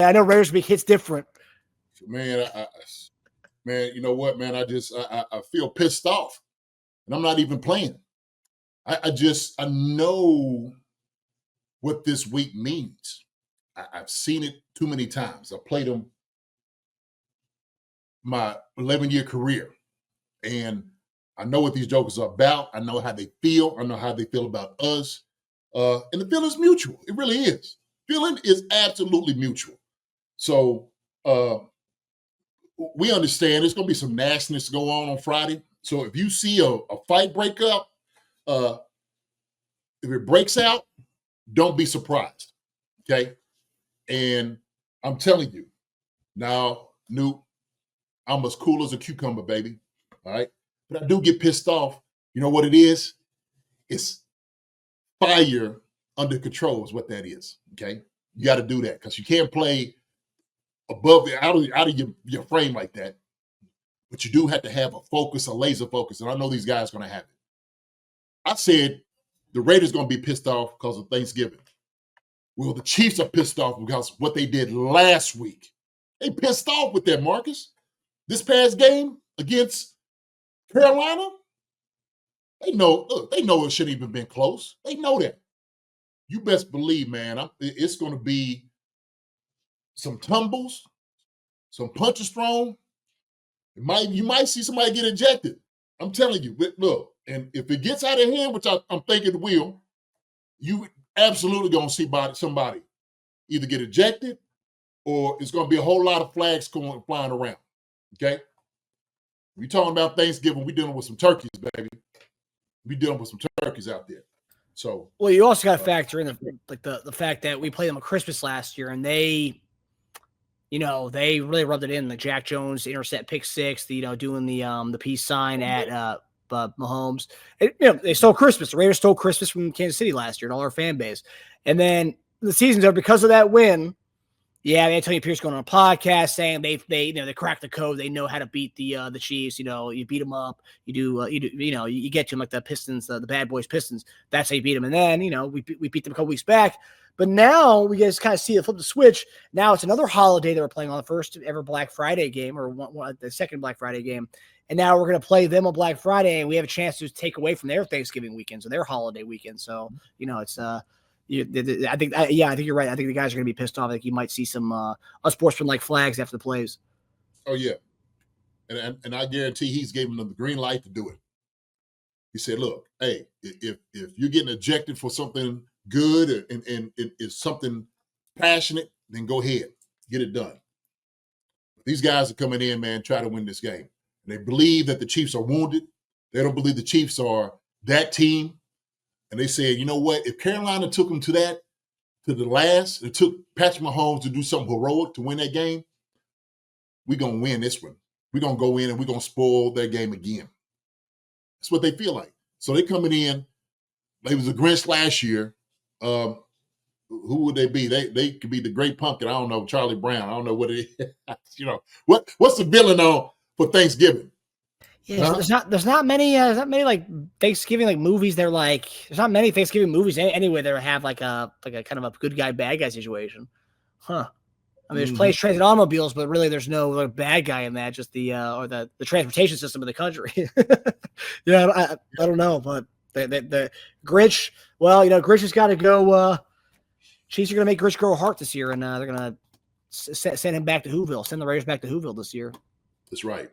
I know Raiders week hits different. Man, man, you know what, man? I feel pissed off, and I'm not even playing. I know what this week means. I've seen it too many times. I played them my 11-year career, and I know what these jokers are about. I know how they feel. I know how they feel about us, and the feeling is mutual. It really is. Feeling is absolutely mutual. So we understand there's going to be some nastiness go on Friday. So if you see a fight break up, if it breaks out, don't be surprised, okay? And I'm telling you, now, Newt, I'm as cool as a cucumber, baby, all right? But I do get pissed off. You know what it is? It's fire under control is what that is, okay? You got to do that because you can't play above out of your frame like that. But you do have to have a focus, a laser focus, and I know these guys are going to have it. I said the Raiders going to be pissed off because of Thanksgiving. Well, the Chiefs are pissed off because of what they did last week. They pissed off with that, Marcus. This past game against Carolina, they know it shouldn't even been close. They know that. You best believe, man, it's going to be some tumbles, some punches thrown. You might see somebody get ejected. I'm telling you. But look, and if it gets out of hand, which I'm thinking it will, you absolutely going to see somebody either get ejected or it's going to be a whole lot of flags flying around. Okay? We talking about Thanksgiving, we dealing with some turkeys, baby. We dealing with some turkeys out there. So, well, you also got to factor in the fact that we played them at Christmas last year, and they really rubbed it in. The Jack Jones intercept pick six, doing the peace sign at Mahomes. They stole Christmas. The Raiders stole Christmas from Kansas City last year and all our fan base. And then the season's over because of that win. Yeah, Antonio Pierce going on a podcast saying they cracked the code. They know how to beat the Chiefs. You beat them up. You get to them like the Pistons, the bad boys Pistons. That's how you beat them. And then we beat them a couple weeks back. But now we just kind of see it flip the switch. Now it's another holiday that we're playing on, the first ever Black Friday game, or the second Black Friday game. And now we're going to play them on Black Friday, and we have a chance to take away from their Thanksgiving weekends or their holiday weekend. So it's I think you're right. I think the guys are going to be pissed off. Like you might see some unsportsmanlike flags after the plays. Oh yeah, and I guarantee he's giving them the green light to do it. He said, "Look, hey, if you're getting ejected for something good and it's something passionate, then go ahead, get it done." These guys are coming in, man, try to win this game. And they believe that the Chiefs are wounded. They don't believe the Chiefs are that team. And they said, you know what? If Carolina took them to the last, it took Patrick Mahomes to do something heroic to win that game, we're going to win this one. We're going to go in and we're going to spoil their game again. That's what they feel like. So they're coming in. They was a Grinch last year. Who would they be? They could be the Great Pumpkin. I don't know, Charlie Brown. I don't know what it is. What's the villain on for Thanksgiving? Yeah, there's not many like Thanksgiving like movies. They're like there's not many Thanksgiving movies anyway that have like a kind of a good guy bad guy situation, huh? I mean, there's planes, trains, and automobiles, but really there's no bad guy in that. Just the transportation system of the country. I don't know, but the Grinch. Well, Grinch has got to go. Chiefs are going to make Grinch grow a heart this year, and they're going to send him back to Whoville. Send the Raiders back to Whoville this year. That's right.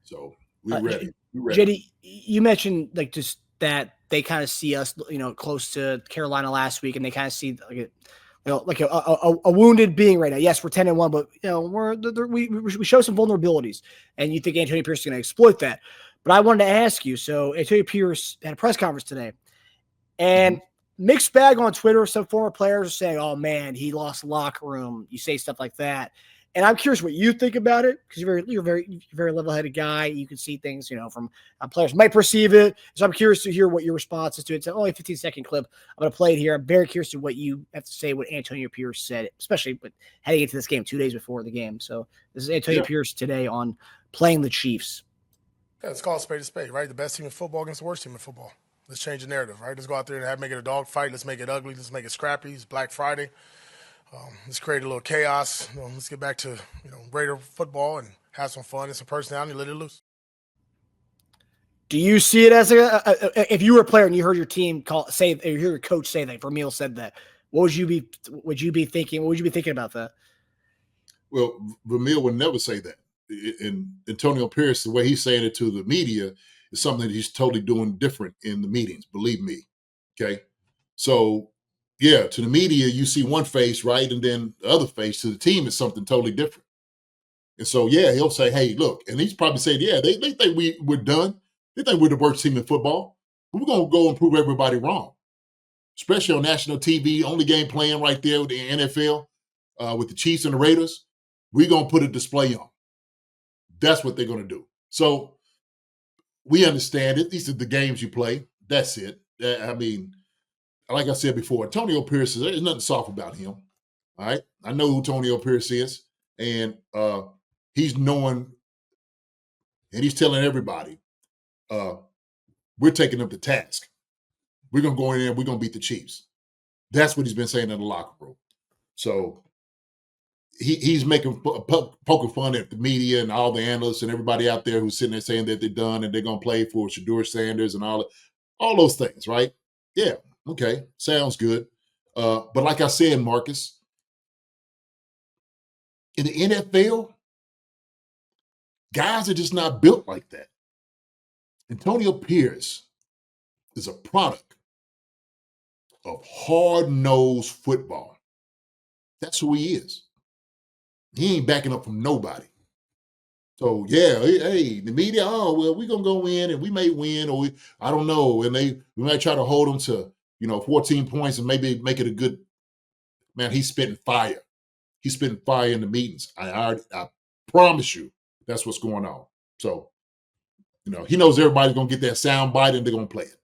So we're ready. JD, you mentioned like just that they kind of see us, close to Carolina last week, and they kind of see like a wounded being right now. Yes, we're 10-1, but we show some vulnerabilities, and you think Antonio Pierce is going to exploit that. But I wanted to ask you. So Antonio Pierce had a press conference today, and mixed bag on Twitter. Some former players are saying, "Oh man, he lost the locker room." You say stuff like that. And I'm curious what you think about it because you're very level-headed guy. You can see things, from how players might perceive it. So I'm curious to hear what your response is to it. It's only a 15-second clip. I'm going to play it here. I'm very curious to what you have to say, what Antonio Pierce said, especially with heading into this game 2 days before the game. So this is Antonio Pierce today on playing the Chiefs. Yeah, it's called spade to spade, right? The best team in football against the worst team in football. Let's change the narrative, right? Let's go out there and make it a dog fight. Let's make it ugly. Let's make it scrappy. It's Black Friday. Let's create a little chaos. Let's get back to Raider football and have some fun and some personality. Let it loose. Do you see it as if you were a player and you heard your team say, or you heard your coach say that, Vermeil said that, what would you be thinking? What would you be thinking about that? Well, Vermeil would never say that. And Antonio Pierce, the way he's saying it to the media, is something that he's totally doing different in the meetings. Believe me. Okay. So, yeah, to the media, you see one face, right? And then the other face to the team is something totally different. And so, yeah, he'll say, hey, look, and he's probably said, yeah, they think we're done. They think we're the worst team in football. But we're going to go and prove everybody wrong, especially on national TV, only game playing right there with the NFL, with the Chiefs and the Raiders. We're going to put a display on. That's what they're going to do. So we understand it. These are the games you play. That's it. I mean, like I said before, Antonio Pierce, there's nothing soft about him. All right. I know who Antonio Pierce is. And he's knowing, and he's telling everybody, we're taking them to task. We're going to go in there and we're going to beat the Chiefs. That's what he's been saying in the locker room. So he's poking fun at the media and all the analysts and everybody out there who's sitting there saying that they're done and they're going to play for Shedeur Sanders and all those things, right? Yeah, okay, sounds good. But like I said, Marcus, in the NFL, guys are just not built like that. Antonio Pierce is a product of hard-nosed football. That's who he is. He ain't backing up from nobody. So, yeah, hey, the media, oh, well, we're going to go in and we may win, or I don't know. And we might try to hold them to, 14 points and maybe make it a good, man, he's spitting fire. He's spitting fire in the meetings. I promise you that's what's going on. So, he knows everybody's going to get that sound bite and they're going to play it.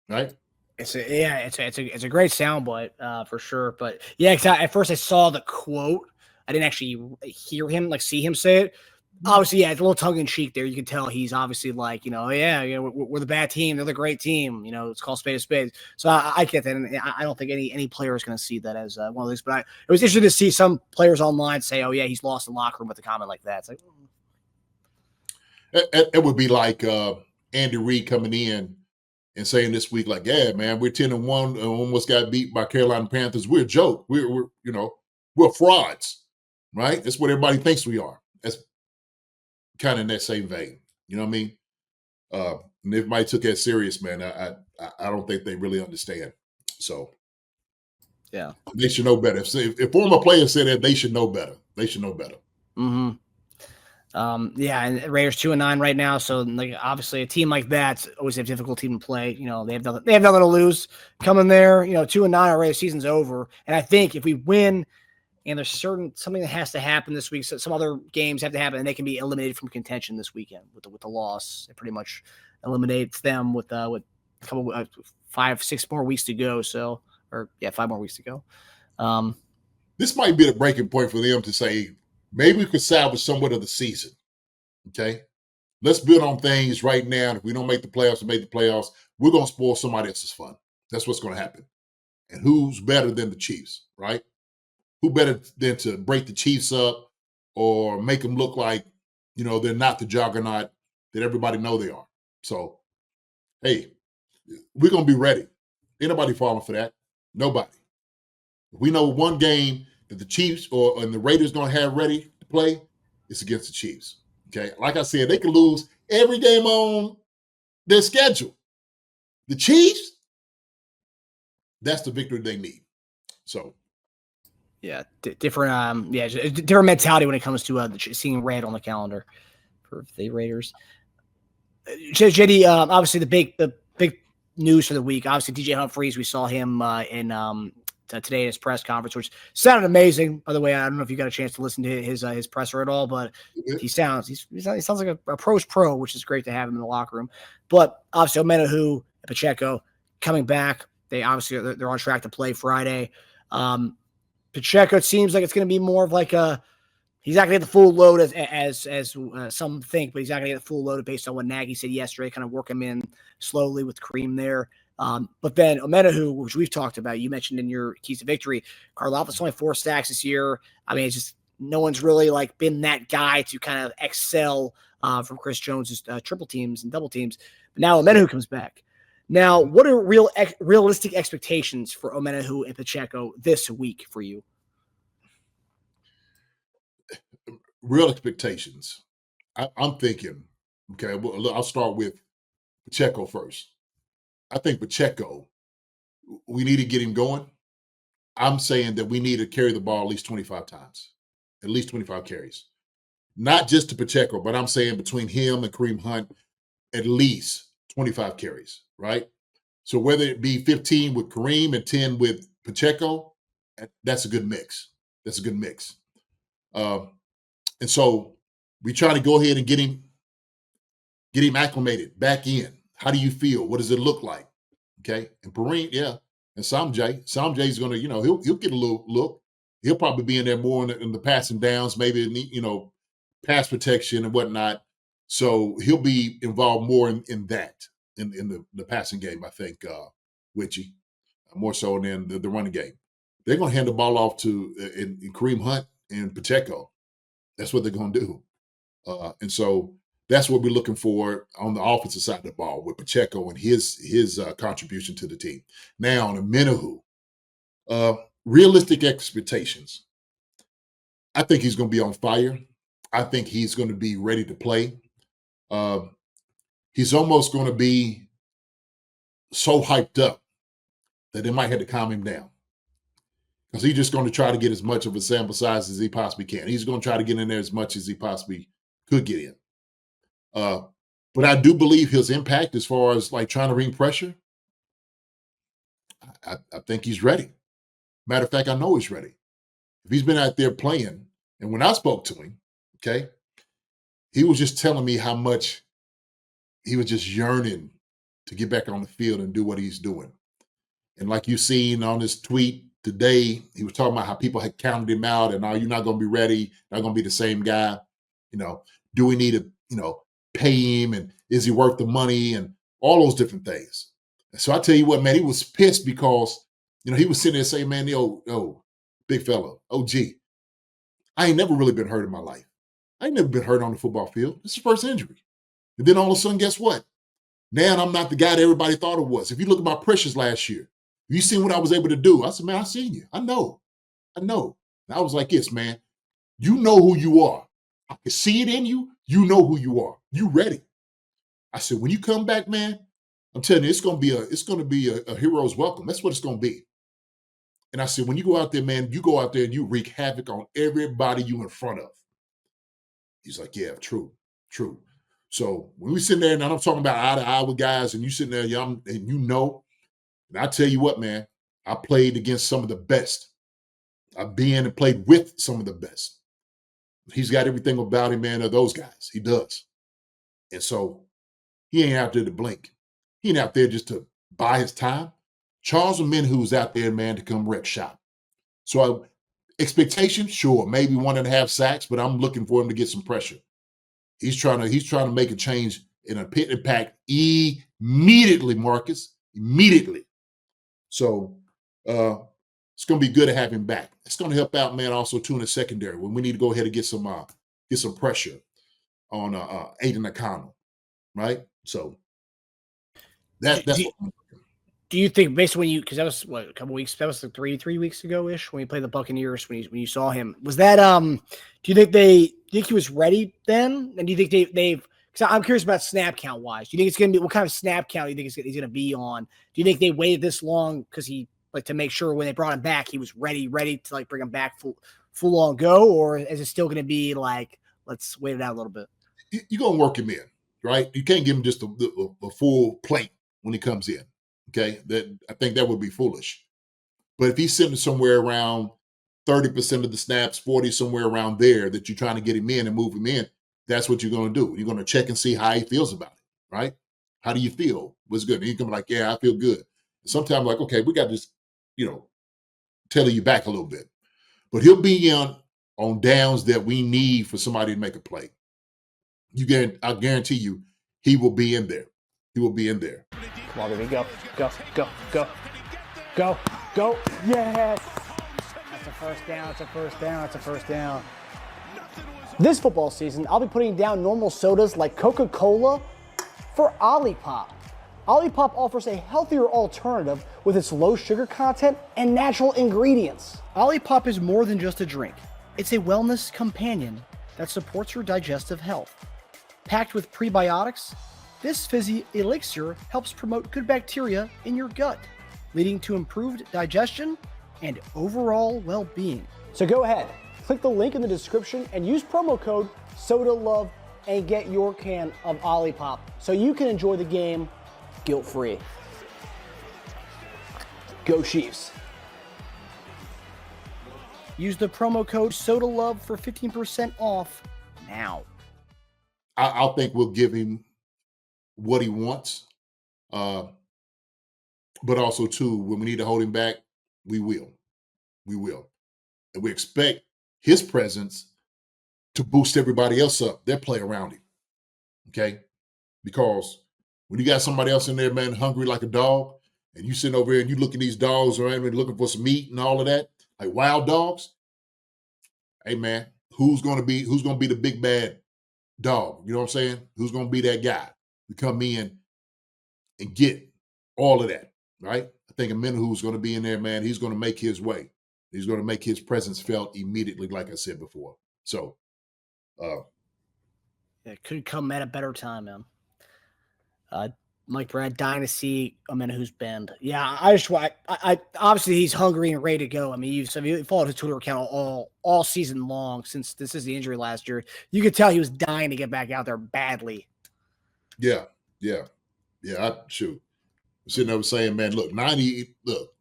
Right? It's a great sound bite for sure. But yeah, at first I saw the quote. I didn't actually hear him, see him say it. Obviously, yeah, it's a little tongue in cheek there. You can tell he's obviously we're the bad team. They're the great team. It's called spade a spade. So I get that. And I don't think any player is going to see that as one of these. But it was interesting to see some players online say, oh, yeah, he's lost the locker room with a comment like that. It's like, it would be like Andy Reid coming in and saying this week, like, yeah, man, we're 10-1, almost got beat by Carolina Panthers. We're a joke. We're frauds, right? That's what everybody thinks we are. That's kind of in that same vein. You know what I mean? And if everybody took that serious, man, I don't think they really understand. So, yeah, they should know better. If former players say that, they should know better. They should know better. Mm-hmm. Yeah, and Raiders 2-9 right now. So, obviously, a team like that's always a difficult team to play. They have nothing to lose. Coming there, 2-9 already. The season's over. And I think if we win, and there's something that has to happen this week, so some other games have to happen, and they can be eliminated from contention this weekend with the loss. It pretty much eliminates them with a couple 5-6 more weeks to go. So, 5 more weeks to go. This might be the breaking point for them to say, maybe we could salvage somewhat of the season. Okay, let's build on things right now. If we don't make the playoffs or make the playoffs, we're going to spoil somebody else's fun. That's what's going to happen. And who's better than the Chiefs, right? Who better than to break the Chiefs up or make them look like, they're not the juggernaut that everybody know they are. So, hey, we're going to be ready. Ain't nobody falling for that. Nobody. If we know one game that the Chiefs and the Raiders going to have ready to play, it's against the Chiefs. Okay? Like I said, they can lose every game on their schedule. The Chiefs, that's the victory they need. So, yeah, different different mentality when it comes to seeing red on the calendar for the Raiders. JD, obviously the big news for the week. Obviously, DJ Humphries, we saw him in today in his press conference, which sounded amazing. By the way, I don't know if you got a chance to listen to his presser at all, but he sounds like a pro's pro, which is great to have him in the locker room. But obviously, Omenihu and Pacheco coming back. They're on track to play Friday. Pacheco, it seems like it's going to be more of he's not going to get the full load as some think, but he's not going to get the full load based on what Nagy said yesterday, kind of work him in slowly with Kareem there. But then Omenihu, which we've talked about, you mentioned in your keys to victory, Karlaftis only 4 sacks this year. I mean, it's just no one's really like been that guy to kind of excel from Chris Jones's triple teams and double teams. But now Omenihu comes back. Now, what are realistic expectations for Omenihu and Pacheco this week for you? Real expectations. I'm thinking, okay, well, I'll start with Pacheco first. I think Pacheco, we need to get him going. I'm saying that we need to carry the ball at least 25 times, at least 25 carries. Not just to Pacheco, but I'm saying between him and Kareem Hunt, at least 25 carries, right? So whether it be 15 with Kareem and 10 with Pacheco, that's a good mix. That's a good mix. And so we try to go ahead and get him acclimated back in. How do you feel? What does it look like? Okay. And Kareem, yeah. And Samjay's going to, he'll get a little look. He'll probably be in there more in the passing downs, maybe, pass protection and whatnot. So he'll be involved more in that, in the passing game, I think, Witchy, more so than the running game. They're going to hand the ball off to in Kareem Hunt and Pacheco. That's what they're going to do. And so that's what we're looking for on the offensive side of the ball with Pacheco and his contribution to the team. Now on Omenihu, realistic expectations. I think he's going to be on fire. I think he's going to be ready to play. He's almost going to be so hyped up that they might have to calm him down, because he's just going to try to get as much of a sample size as he possibly can. He's going to try to get in there as much as he possibly could get in. But I do believe his impact as far as like trying to bring pressure, I think he's ready. Matter of fact, I know he's ready. If he's been out there playing, and when I spoke to him, okay, he was just telling me how much he was just yearning to get back on the field and do what he's doing. And like you seen on his tweet today, he was talking about how people had counted him out and, you're not going to be ready, not going to be the same guy. Do we need to, pay him, and is he worth the money, and all those different things. And so I tell you what, man, he was pissed because, he was sitting there saying, man, big fella, OG, I ain't never really been hurt in my life. I ain't never been hurt on the football field. It's the first injury. And then all of a sudden, guess what? Now I'm not the guy that everybody thought it was. If you look at my pressures last year, you seen what I was able to do. I said, man, I seen you. I know. And I was like this, man. You know who you are. I can see it in you. You know who you are. You ready. I said, when you come back, man, I'm telling you, it's going to be a hero's welcome. That's what it's going to be. And I said, when you go out there, man, you go out there and you wreak havoc on everybody you in front of. He's like, yeah, true. So when we sitting there, and I'm talking about eye to eye with guys, and you sitting there, and and I tell you what, man, I played against some of the best. I've been and played with some of the best. He's got everything about him, man, of those guys. He does. And so he ain't out there to blink. He ain't out there just to buy his time. Charles Omenihu's out there, man, to come wreck shop. So expectation, sure, maybe 1.5 sacks, but I'm looking for him to get some pressure. He's trying to make a change in a pit impact immediately, Marcus. Immediately. So it's going to be good to have him back. It's going to help out, man, also too in the secondary when we need to go ahead and get some pressure on Aiden O'Connell, right? So that's what I'm looking. Do you think, based on because that was a couple weeks, that was like three weeks ago ish when he played the Buccaneers, when you saw him, was that do you think he was ready then? And do you think they've because I'm curious about snap count wise. Do you think it's gonna be what kind of snap count do you think he's gonna be on? Do you think they waited this long because he to make sure when they brought him back he was ready to bring him back full on go, or is it still gonna be like let's wait it out a little bit? You're gonna work him in, right? You can't give him just a full plate when he comes in. Okay, I think that would be foolish. But if he's sitting somewhere around 30% of the snaps, 40 somewhere around there, that you're trying to get him in and move him in, that's what you're going to do. You're going to check and see how he feels about it, right? How do you feel? What's good? And he's going to be like, yeah, I feel good. And sometimes like, okay, we got to just, tether you back a little bit. But he'll be on downs that we need for somebody to make a play. I guarantee you, he will be in there. He will be in there. Come on, baby, go. Yes! That's a first down, it's a first down. This football season, I'll be putting down normal sodas like Coca-Cola for Olipop. Olipop offers a healthier alternative with its low sugar content and natural ingredients. Olipop is more than just a drink. It's a wellness companion that supports your digestive health. Packed with prebiotics, this fizzy elixir helps promote good bacteria in your gut, leading to improved digestion and overall well-being. So go ahead, click the link in the description and use promo code SODALOVE and get your can of Olipop so you can enjoy the game guilt-free. Go Chiefs. Use the promo code SODALOVE for 15% off now. I think we'll give him what he wants. But also, too, when we need to hold him back, we will. We will. And we expect his presence to boost everybody else up, their play around him. Okay? Because when you got somebody else in there, man, hungry like a dog, and you sitting over here and you look at these dogs around and looking for some meat and all of that, like wild dogs, hey, man, who's going to be the big bad dog? You know what I'm saying? Who's going to be that guy to come in and get all of that, right? I think Omenihu's going to be in there, man. He's going to make his way. He's going to make his presence felt immediately, like I said before. So, it could come at a better time, man. Mike Brad, Dynasty, Omenihu's bend. Yeah, I obviously he's hungry and ready to go. I mean, you followed his Twitter account all season long since this is the injury last year. You could tell he was dying to get back out there badly. Yeah. Shoot. I'm sitting over saying, man, look, 90. Look,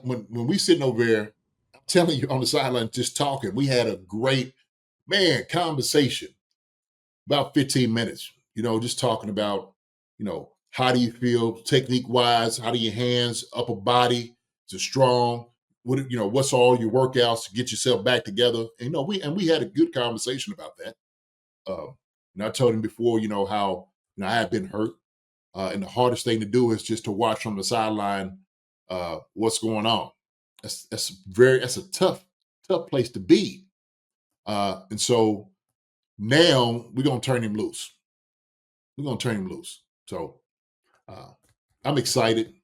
when we sitting over there, I'm telling you on the sideline, just talking, we had a great conversation about 15 minutes. You know, just talking about, you know, how do you feel technique wise? How do your hands, upper body, is it strong? What's all your workouts to get yourself back together? And, we had a good conversation about that. And I told him before, how I had been hurt, and the hardest thing to do is just to watch from the sideline what's going on. That's a tough place to be. And so now we're gonna turn him loose. So I'm excited.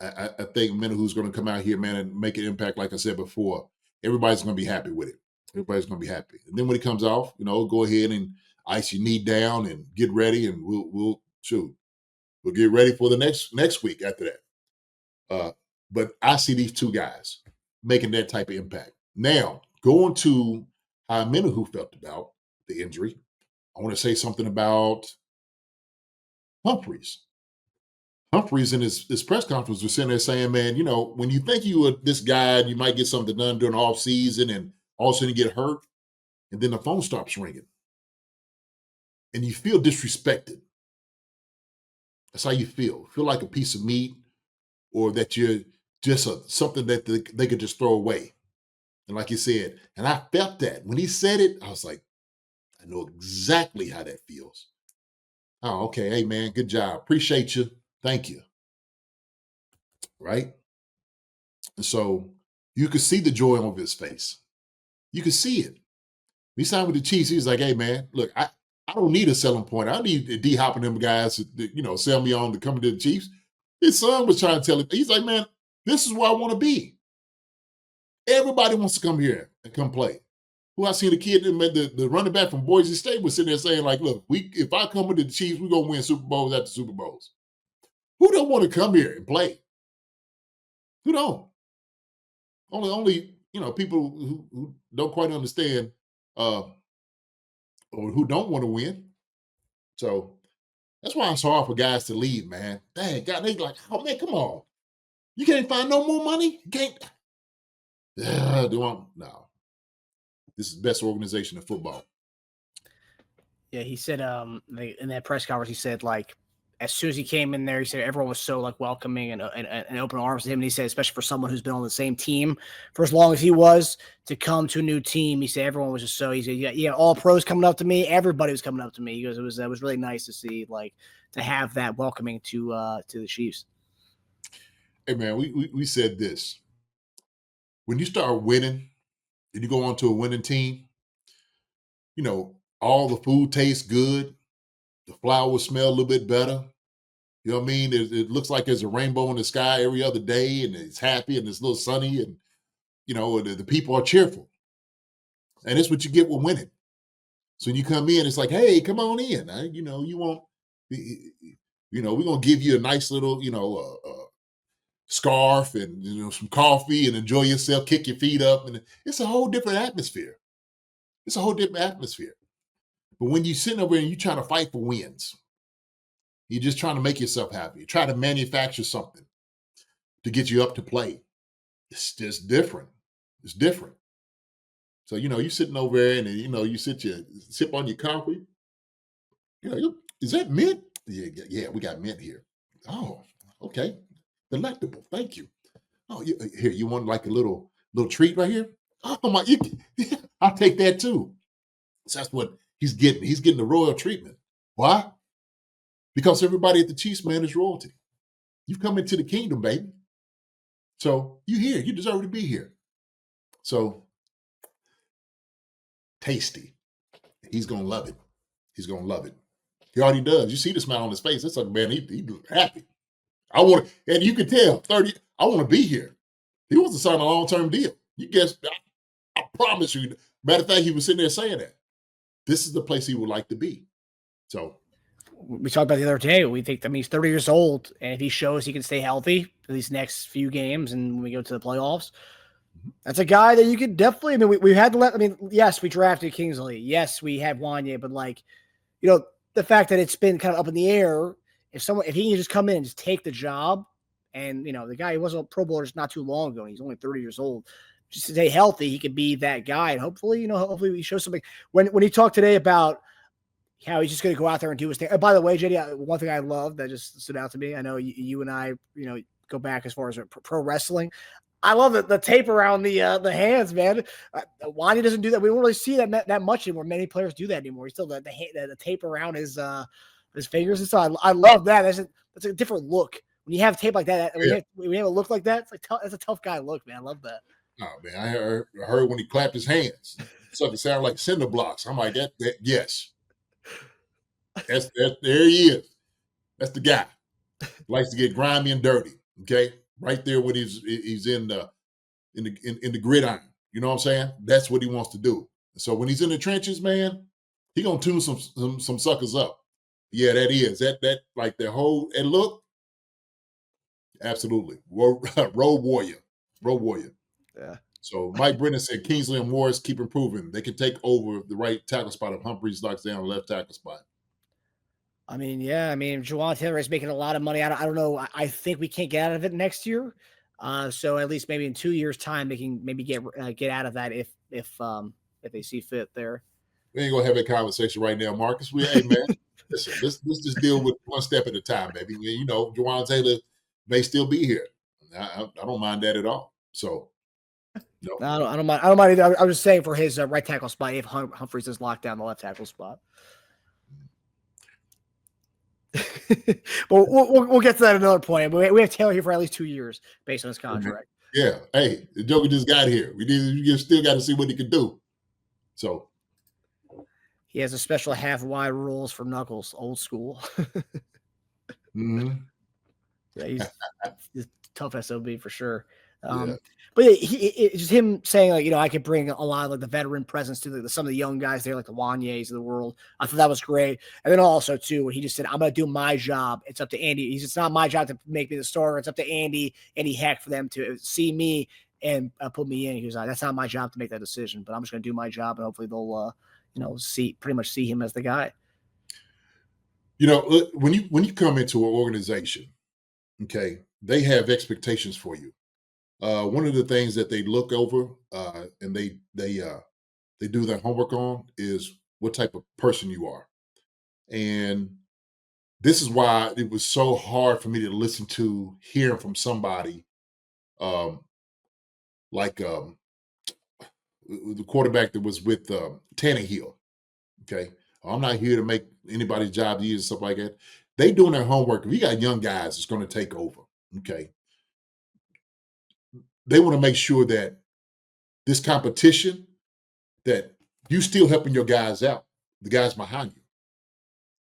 I think Omenihu's going to come out here, man, and make an impact. Like I said before, everybody's going to be happy with it. Everybody's going to be happy. And then when he comes off, go ahead and ice your knee down and get ready, and we'll get ready for the next week after that. But I see these two guys making that type of impact. Now, going to how Omenihu felt about the injury, I want to say something about Humphreys. Humphreys in his press conference was sitting there saying, man, when you think you were this guy and you might get something done during the off season and all of a sudden you get hurt and then the phone stops ringing and you feel disrespected. That's how you feel. Feel like a piece of meat or that you're just something that they could just throw away. And like you said, and I felt that. When he said it, I was like, I know exactly how that feels. Oh, okay. Hey, man, good job. Appreciate you. Thank you. Right? And so you could see the joy on his face. You could see it. He signed with the Chiefs. He was like, hey, man, look, I don't need a selling point. I don't need D-Hop and them guys to, sell me on to come to the Chiefs. His son was trying to tell him, he's like, man, this is where I want to be. Everybody wants to come here and come play. Who I seen the kid, the running back from Boise State was sitting there saying, like, look, if I come into the Chiefs, we're going to win Super Bowls after Super Bowls. Who don't want to come here and play? Who don't? Only people who don't quite understand or who don't want to win. So that's why it's hard for guys to leave, man. Dang, God, they like, oh, man, come on. You can't find no more money? You can't. No. This is the best organization in football. Yeah, he said in that press conference, he said, like, as soon as he came in there, he said everyone was so, like, welcoming and open arms to him. And he said, especially for someone who's been on the same team for as long as he was, to come to a new team, he said everyone was just so easy. Yeah, all pros coming up to me. Everybody was coming up to me. He goes, it was really nice to see, like, to have that welcoming to the Chiefs. Hey man, we said this. When you start winning and you go on to a winning team, all the food tastes good, the flowers smell a little bit better. You know what I mean? It looks like there's a rainbow in the sky every other day, and it's happy and it's a little sunny, and the people are cheerful. And it's what you get with winning. So when you come in, it's like, hey, come on in. You won't, we're gonna give you a nice little, scarf and some coffee and enjoy yourself, kick your feet up, and it's a whole different atmosphere. It's a whole different atmosphere. But when you're sitting over and you're trying to fight for wins, you're just trying to make yourself happy. You try to manufacture something to get you up to play. It's just different. It's different. So you're sitting over there and you sip on your coffee. Is that mint? Yeah, we got mint here. Oh, okay. Delectable. Thank you. Oh, here, you want like a little treat right here? Oh my, I'll take that too. So that's what he's getting. He's getting the royal treatment. Why? Because everybody at the Chiefs, man, is royalty. You've come into the kingdom, baby. So you here. You deserve to be here. So tasty. He's gonna love it. He's gonna love it. He already does. You see the smile on his face. That's like, man, he happy. And you can tell, 30, I want to be here. He wants to sign a long-term deal. You guess, I promise you. Matter of fact, he was sitting there saying that. This is the place he would like to be. So we talked about the other day. We think, he's 30 years old, and if he shows he can stay healthy for these next few games and when we go to the playoffs, that's a guy that you could definitely, we had to yes, we drafted Kingsley. Yes, we had Wanye, but the fact that it's been kind of up in the air, if he can just come in and just take the job, and the guy, he wasn't a Pro Bowler just not too long ago, and he's only 30 years old, just to stay healthy, he could be that guy. And hopefully he shows something. When he talked today about how he's just going to go out there and do his thing. By the way, JD, one thing I love that just stood out to me, I know you and I, go back as far as pro wrestling. I love the tape around the hands, man. Wanye doesn't do that. We don't really see that much anymore. Many players do that anymore. He still the tape around his fingers and stuff. I love that. That's a different look. When you have tape like that, when you have a look like that, it's a tough guy look, man. I love that. Oh man, I heard when he clapped his hands, something sounded like cinder blocks. I'm like that yes. That's there he is. That's the guy. Likes to get grimy and dirty. Okay, right there when he's in the gridiron. You know what I'm saying? That's what he wants to do. So when he's in the trenches, man, he gonna tune some suckers up. Yeah, that is that like the whole and look. Absolutely, road warrior. Yeah. So Mike Brennan said Kingsley and Morris keep improving. They can take over the right tackle spot if Humphreys locks down the left tackle spot. Juwan Taylor is making a lot of money. I don't know. I think we can't get out of it next year. So at least maybe in 2 years' time, they can maybe get out of that if they see fit there. We ain't gonna have that conversation right now, Marcus. Hey man, listen, let's just deal with one step at a time, baby. Juwan Taylor may still be here. I don't mind that at all. So no. I don't mind. I don't mind either. I'm just saying for his right tackle spot if Humphreys is locked down the left tackle spot. But we'll get to that at another point. We have Taylor here for at least 2 years based on his contract. Yeah. Hey, the Joker just got here. You still got to see what he can do. So he has a special half wide rules for Knuckles, old school. Mm-hmm. Yeah, he's tough SOB for sure. But it's just him saying I could bring a lot of the veteran presence to some of the young guys there, like the Wanyes of the world. I thought that was great. And then also too, when he just said, "I'm going to do my job. It's up to Andy." It's not my job to make me the starter. It's up to Andy Heck for them to see me and put me in. He was like, "That's not my job to make that decision, but I'm just going to do my job, and hopefully they'll pretty much see him as the guy." When you come into an organization, okay, they have expectations for you. One of the things that they look over and they do their homework on is what type of person you are. And this is why it was so hard for me to listen to hearing from somebody like the quarterback that was with Tannehill. Okay. I'm not here to make anybody's job easy and stuff like that. They doing their homework. If you got young guys, it's going to take over. Okay. they want to make sure that this competition, that you still helping your guys out, the guys behind you.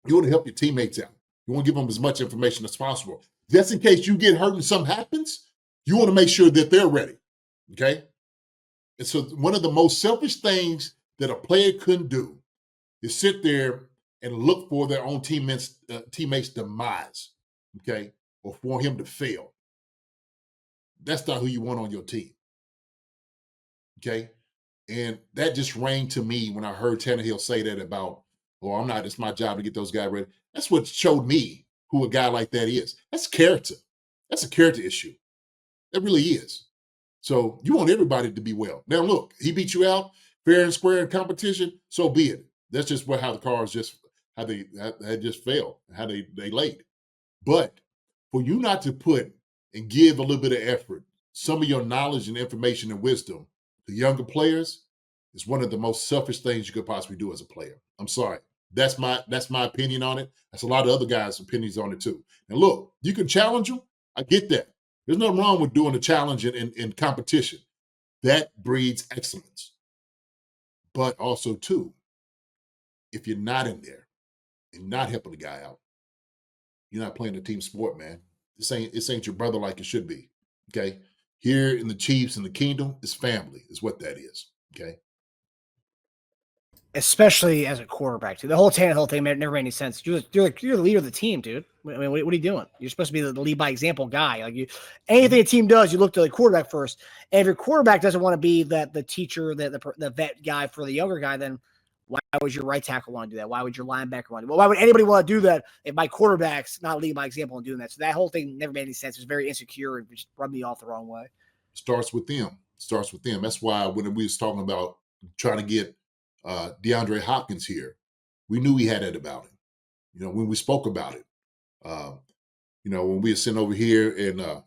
You want to help your teammates out. You want to give them as much information as possible. Just in case you get hurt and something happens, you want to make sure that they're ready, okay? And so one of the most selfish things that a player couldn't do is sit there and look for their own teammates' demise, okay, or for him to fail. That's not who you want on your team, okay? And that just rang to me when I heard Tannehill say that about, oh, I'm not, it's my job to get those guys ready. That's what showed me who a guy like that is. That's character. That's a character issue. It really is. So you want everybody to be well. Now, look, he beat you out fair and square in competition, so be it. That's just how the cards just, how they just fell, how they laid. But for you not to put and give a little bit of effort, some of your knowledge and information and wisdom to younger players is one of the most selfish things you could possibly do as a player. I'm sorry. That's my opinion on it. That's a lot of other guys' opinions on it too. And look, you can challenge them. I get that. There's nothing wrong with doing a challenge in competition. That breeds excellence. But also too, if you're not in there and not helping the guy out, you're not playing a team sport, man. This ain't your brother like it should be. Okay. Here in the Chiefs and the kingdom, it's family, is what that is. Okay. Especially as a quarterback, too. The whole Tannehill thing never made any sense. You're the leader of the team, dude. I mean, what are you doing? You're supposed to be the lead by example guy. Like anything a team does, you look to the quarterback first. And if your quarterback doesn't want to be the teacher, the vet guy for the younger guy, then why would your right tackle want to do that? Why would your linebacker want to do that? Well, why would anybody want to do that if my quarterback's not leading by example and doing that? So that whole thing never made any sense. It was very insecure and just rubbed me off the wrong way. Starts with them. That's why when we was talking about trying to get DeAndre Hopkins here, we knew he had it about him. You know, when we spoke about it, when we were sitting over here and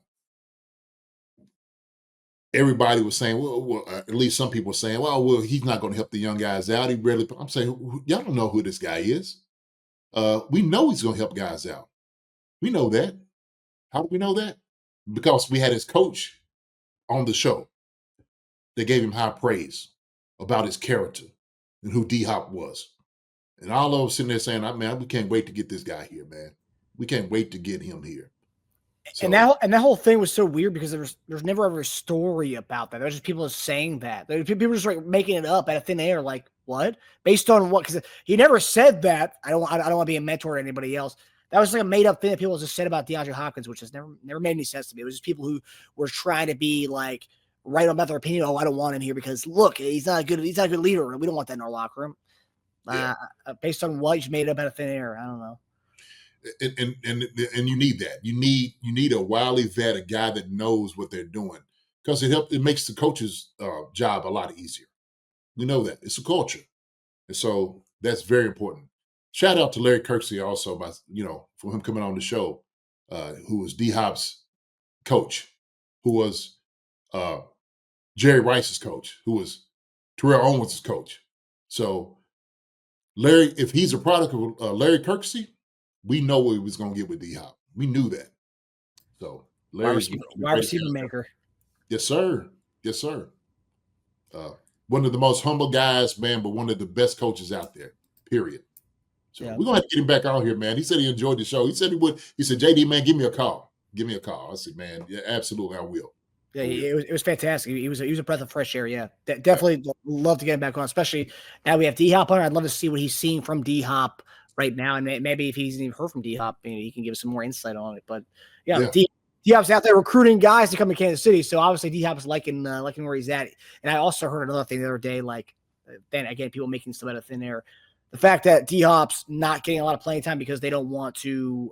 everybody was saying, well, at least some people were saying, well, he's not going to help the young guys out. I'm saying, y'all don't know who this guy is. We know he's going to help guys out. We know that. How do we know that? Because we had his coach on the show. They gave him high praise about his character and who D-Hop was. And all of us sitting there saying, man, we can't wait to get this guy here, man. We can't wait to get him here. So, and that whole thing was so weird because there's never ever a story about that. There's just people just saying that. People just like making it up out of thin air, like what? Based on what? Because he never said that. I don't want to be a mentor to anybody else. That was like a made up thing that people just said about DeAndre Hopkins, which has never made any sense to me. It was just people who were trying to be like right about their opinion. Oh, I don't want him here because look, he's not a good leader, and we don't want that in our locker room. Yeah. Based on what you made up out of thin air, I don't know. And you need that. You need a wily vet, a guy that knows what they're doing, because it makes the coach's job a lot easier. We know that it's a culture, and so that's very important. Shout out to Larry Kirksey also for him coming on the show, who was D-Hop's coach, who was Jerry Rice's coach, who was Terrell Owens' coach. So Larry, if he's a product of Larry Kirksey, we know what he was going to get with D-Hop. We knew that. So Larry's wide receiver maker. Yes, sir. Yes, sir. One of the most humble guys, man, but one of the best coaches out there, period. So we're going to have to get him back out here, man. He said he enjoyed the show. He said he would. He said, JD, man, give me a call. Give me a call. I said, man, yeah, absolutely, I will. Yeah, it was fantastic. He was a breath of fresh air. Yeah, definitely love to get him back on, especially now we have D-Hop on. I'd love to see what he's seeing from D-Hop right now, and maybe if he hasn't even heard from D-Hop, he can give us some more insight on it. But yeah. D-Hop's out there recruiting guys to come to Kansas City, so obviously D-Hop is liking where he's at. And I also heard another thing the other day, like then again, people making stuff out of thin air. The fact that D-Hop's not getting a lot of playing time because they don't want to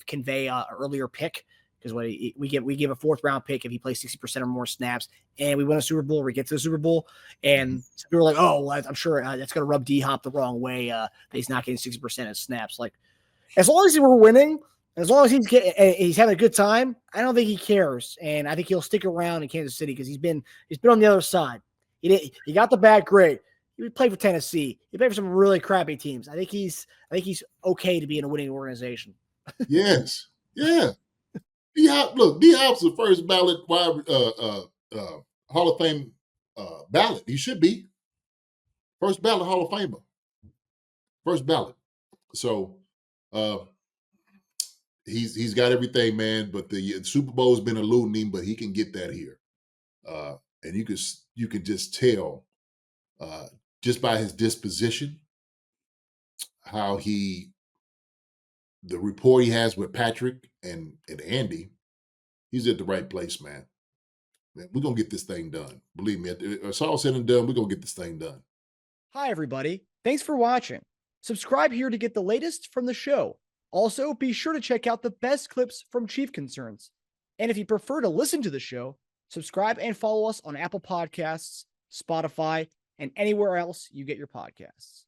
convey an earlier pick. Because we give a 4th round pick if he plays 60% or more snaps, and we win a Super Bowl, or we get to the Super Bowl, and people are like, "Oh, well, I'm sure that's going to rub D-Hop the wrong way. That he's not getting 60% of snaps." Like, as long as we're winning, as long as he's having a good time, I don't think he cares, and I think he'll stick around in Kansas City because he's been on the other side. He got the bad grade. He played for Tennessee. He played for some really crappy teams. I think he's okay to be in a winning organization. Yes. Yeah. Look, D Hop's the first ballot Hall of Fame ballot. He should be first ballot Hall of Famer. First ballot. So he's got everything, man. But the Super Bowl's been eluding him, but he can get that here. And you could just tell just by his disposition how the rapport he has with Patrick and Andy. He's at the right place, man. We're going to get this thing done. Believe me, it's all said and done. We're going to get this thing done. Hi, everybody. Thanks for watching. Subscribe here to get the latest from the show. Also, be sure to check out the best clips from Chief Concerns. And if you prefer to listen to the show, subscribe and follow us on Apple Podcasts, Spotify, and anywhere else you get your podcasts.